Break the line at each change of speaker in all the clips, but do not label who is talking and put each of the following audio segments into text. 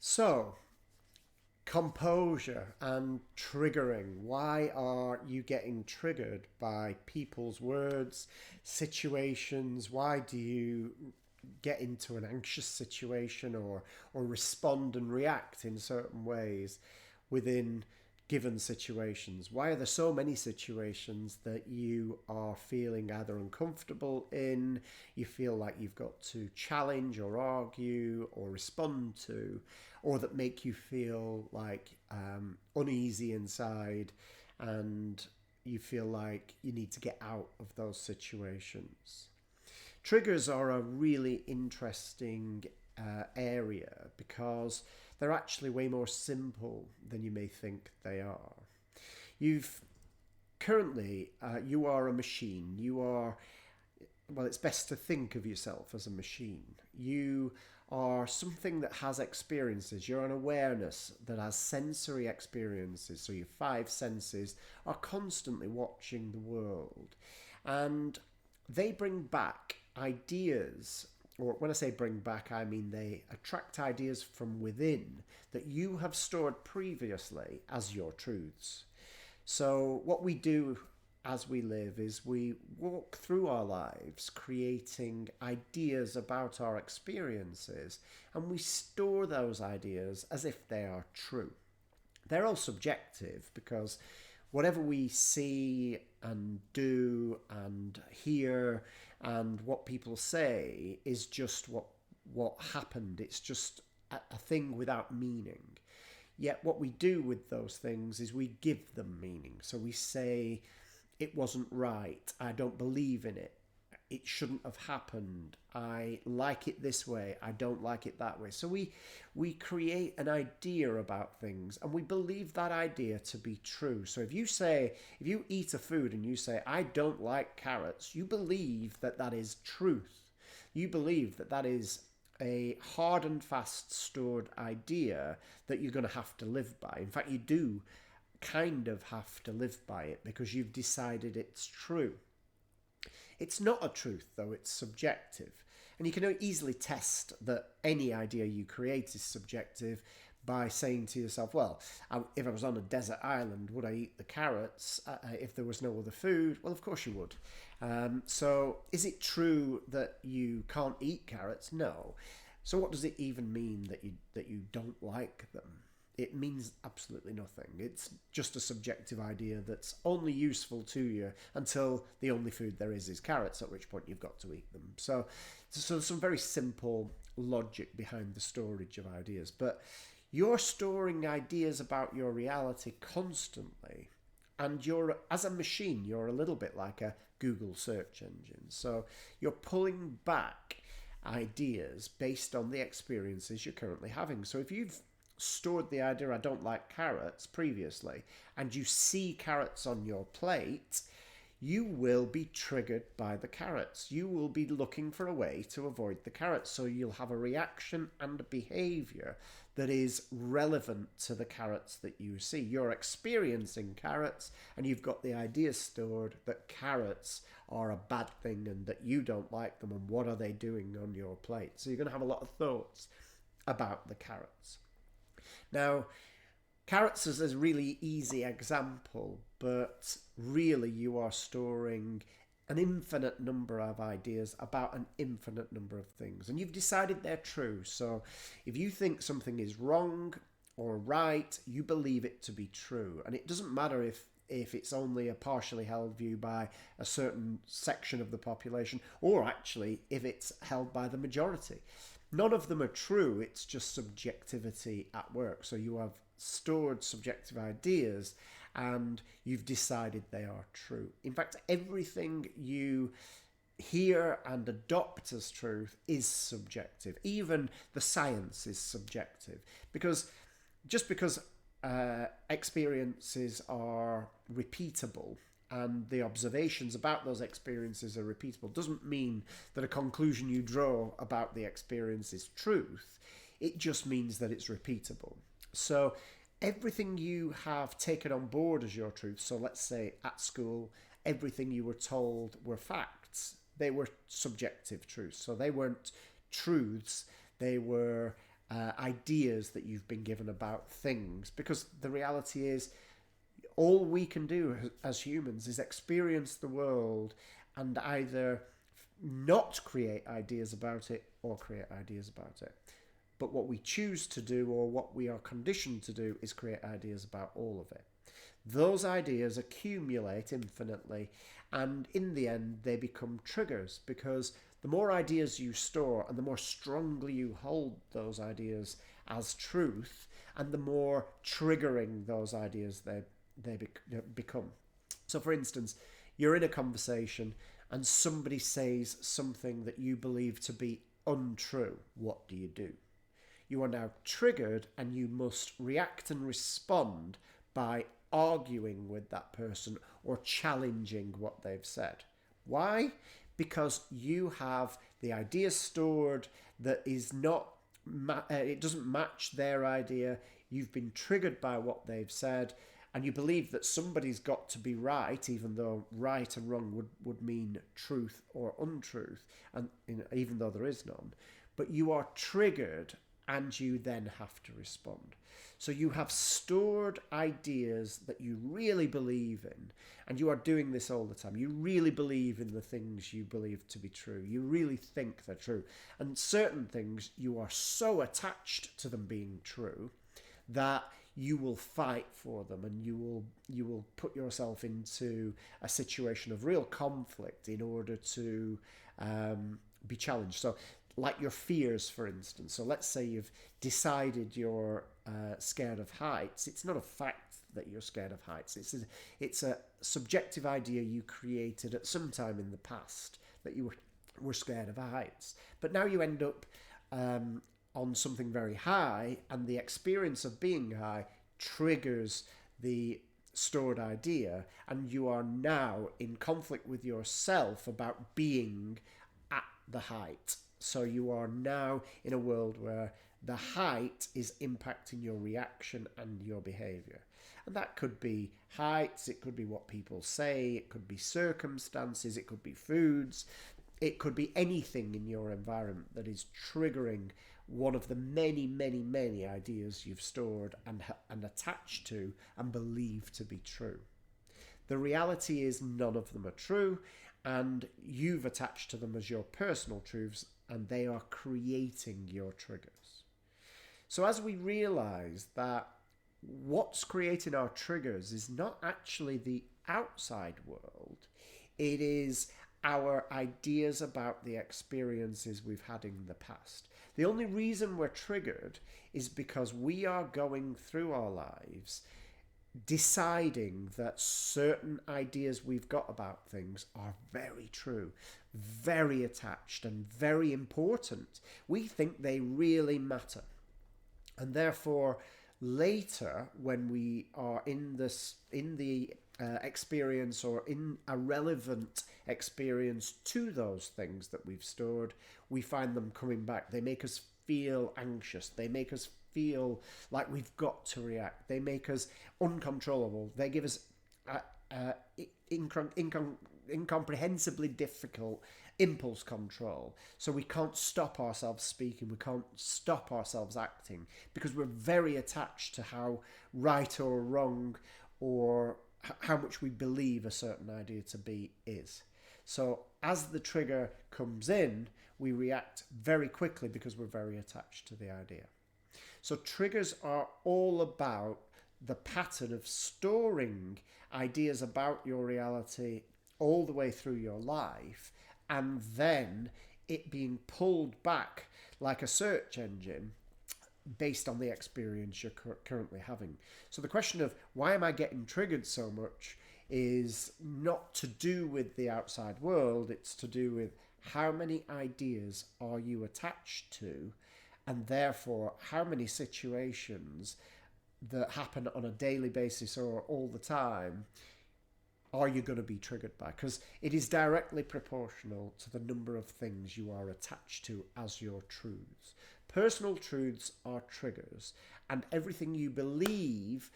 So, composure and triggering. Why are you getting triggered by people's words, situations? Why do you get into an anxious situation or respond and react in certain ways within given situations? Why are there so many situations that you are feeling either uncomfortable in, you feel like you've got to challenge or argue or respond to, or that make you feel like uneasy inside and you feel like you need to get out of those situations? Triggers are a really interesting area because they're actually way more simple than you may think they are. You've currently, you are a machine. You are, well, it's best to think of yourself as a machine. You are something that has experiences. You're an awareness that has sensory experiences. So your five senses are constantly watching the world. And they bring back ideas, or when I say bring back, I mean they attract ideas from within that you have stored previously as your truths. So, what we do as we live is we walk through our lives creating ideas about our experiences, and we store those ideas as if they are true. They're all subjective because whatever we see and do and hear and what people say is just what happened. It's just a thing without meaning. Yet what we do with those things is we give them meaning. So we say, it wasn't right, I don't believe in it, it shouldn't have happened, I like it this way, I don't like it that way. So we create an idea about things and we believe that idea to be true. So if you eat a food and you say, I don't like carrots, you believe that that is truth. You believe that that is a hard and fast stored idea that you're going to have to live by. In fact, you do kind of have to live by it because you've decided it's true. It's not a truth, though, it's subjective. And you can easily test that any idea you create is subjective by saying to yourself, well, if I was on a desert island, would I eat the carrots if there was no other food? Well, of course you would. So is it true that you can't eat carrots? No. So what does it even mean that you don't like them? It means absolutely nothing. It's just a subjective idea that's only useful to you until the only food there is carrots, at which point you've got to eat them. So some very simple logic behind the storage of ideas. But you're storing ideas about your reality constantly. And you're, as a machine, you're a little bit like a Google search engine. So you're pulling back ideas based on the experiences you're currently having. So if you've stored the idea I don't like carrots previously and you see carrots on your plate, you will be triggered by the carrots. You will be looking for a way to avoid the carrots. So you'll have a reaction and a behavior that is relevant to the carrots that you see. You're experiencing carrots and you've got the idea stored that carrots are a bad thing and that you don't like them and what are they doing on your plate. So you're going to have a lot of thoughts about the carrots. Now, carrots is a really easy example, but really you are storing an infinite number of ideas about an infinite number of things. And you've decided they're true. So if you think something is wrong or right, you believe it to be true. And it doesn't matter if it's only a partially held view by a certain section of the population, or actually if it's held by the majority. None of them are true, it's just subjectivity at work. So you have stored subjective ideas and you've decided they are true. In fact, everything you hear and adopt as truth is subjective. Even the science is subjective. Because just because experiences are repeatable and the observations about those experiences are repeatable doesn't mean that a conclusion you draw about the experience is truth. It just means that it's repeatable. So everything you have taken on board as your truth, so let's say at school, everything you were told were facts. They were subjective truths. So they weren't truths. They were ideas that you've been given about things, because the reality is all we can do as humans is experience the world and either not create ideas about it or create ideas about it. But what we choose to do, or what we are conditioned to do, is create ideas about all of it. Those ideas accumulate infinitely, and in the end they become triggers, because the more ideas you store and the more strongly you hold those ideas as truth, and the more triggering those ideas they become. So for instance, you're in a conversation and somebody says something that you believe to be untrue. What do? You are now triggered, and you must react and respond by arguing with that person or challenging what they've said. Why? Because you have the idea stored that is not, it doesn't match their idea. You've been triggered by what they've said, and you believe that somebody's got to be right, even though right and wrong would mean truth or untruth, and even though there is none. But you are triggered, and you then have to respond. So you have stored ideas that you really believe in, and you are doing this all the time. You really believe in the things you believe to be true. You really think they're true. And certain things, you are so attached to them being true that you will fight for them, and you will put yourself into a situation of real conflict in order to be challenged. So like your fears, for instance. So let's say you've decided you're scared of heights. It's not a fact that you're scared of heights. It's a subjective idea you created at some time in the past that you were scared of heights. But now you end up on something very high, and the experience of being high triggers the stored idea, and you are now in conflict with yourself about being at the height. So you are now in a world where the height is impacting your reaction and your behavior. And that could be heights, it could be what people say, it could be circumstances, it could be foods, it could be anything in your environment that is triggering one of the many, many, many ideas you've stored and attached to and believe to be true. The reality is none of them are true, and you've attached to them as your personal truths, and they are creating your triggers. So as we realize that what's creating our triggers is not actually the outside world, it is our ideas about the experiences we've had in the past. The only reason we're triggered is because we are going through our lives deciding that certain ideas we've got about things are very true, very attached, and very important. We think they really matter. And therefore, later, when we are in the experience, or in a relevant experience to those things that we've stored, we find them coming back. They make us feel anxious. They make us feel like we've got to react. They make us uncontrollable. They give us incomprehensibly difficult impulse control. So we can't stop ourselves speaking. We can't stop ourselves acting, because we're very attached to how right or wrong, or how much we believe a certain idea to be is. So as the trigger comes in, we react very quickly because we're very attached to the idea. So triggers are all about the pattern of storing ideas about your reality all the way through your life, and then it being pulled back like a search engine based on the experience you're currently having. So the question of why am I getting triggered so much is not to do with the outside world, it's to do with how many ideas are you attached to, and therefore how many situations that happen on a daily basis or all the time are you going to be triggered by? Because it is directly proportional to the number of things you are attached to as your truths. Personal truths are triggers, and everything you believe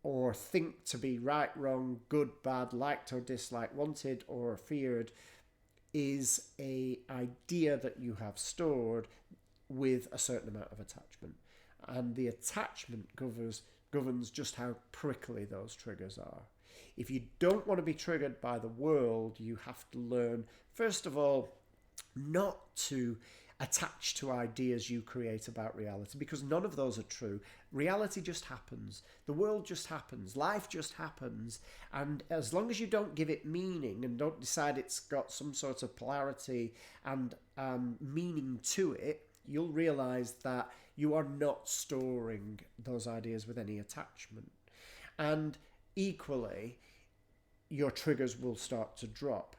or think to be right, wrong, good, bad, liked or disliked, wanted or feared is an idea that you have stored with a certain amount of attachment. And the attachment governs just how prickly those triggers are. If you don't want to be triggered by the world, you have to learn, first of all, not to attach to ideas you create about reality, because none of those are true. Reality just happens. The world just happens. Life just happens. And as long as you don't give it meaning and don't decide it's got some sort of polarity and meaning to it, you'll realize that you are not storing those ideas with any attachment. And equally, your triggers will start to drop.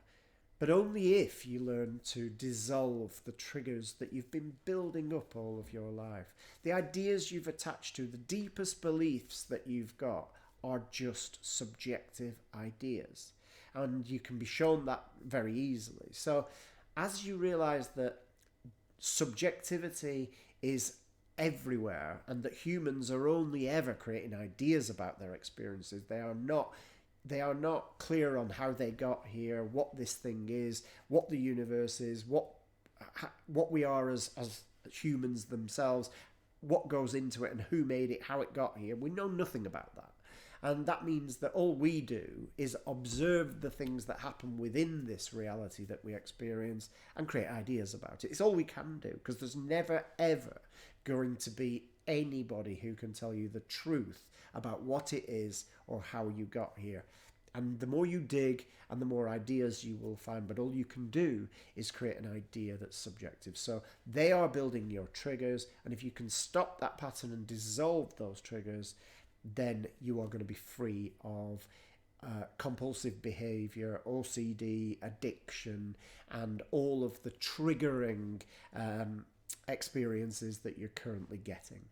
But only if you learn to dissolve the triggers that you've been building up all of your life. The ideas you've attached to, the deepest beliefs that you've got, are just subjective ideas. And you can be shown that very easily. So as you realize that subjectivity is everywhere and that humans are only ever creating ideas about their experiences, they are not clear on how they got here, what this thing is, what the universe is, what we are as humans themselves, what goes into it and who made it, how it got here. We know nothing about that. And that means that all we do is observe the things that happen within this reality that we experience and create ideas about it. It's all we can do, because there's never, ever going to be anybody who can tell you the truth about what it is or how you got here. And the more you dig and the more ideas you will find, but all you can do is create an idea that's subjective. So they are building your triggers, and if you can stop that pattern and dissolve those triggers, then you are going to be free of compulsive behavior, OCD, addiction, and all of the triggering experiences that you're currently getting.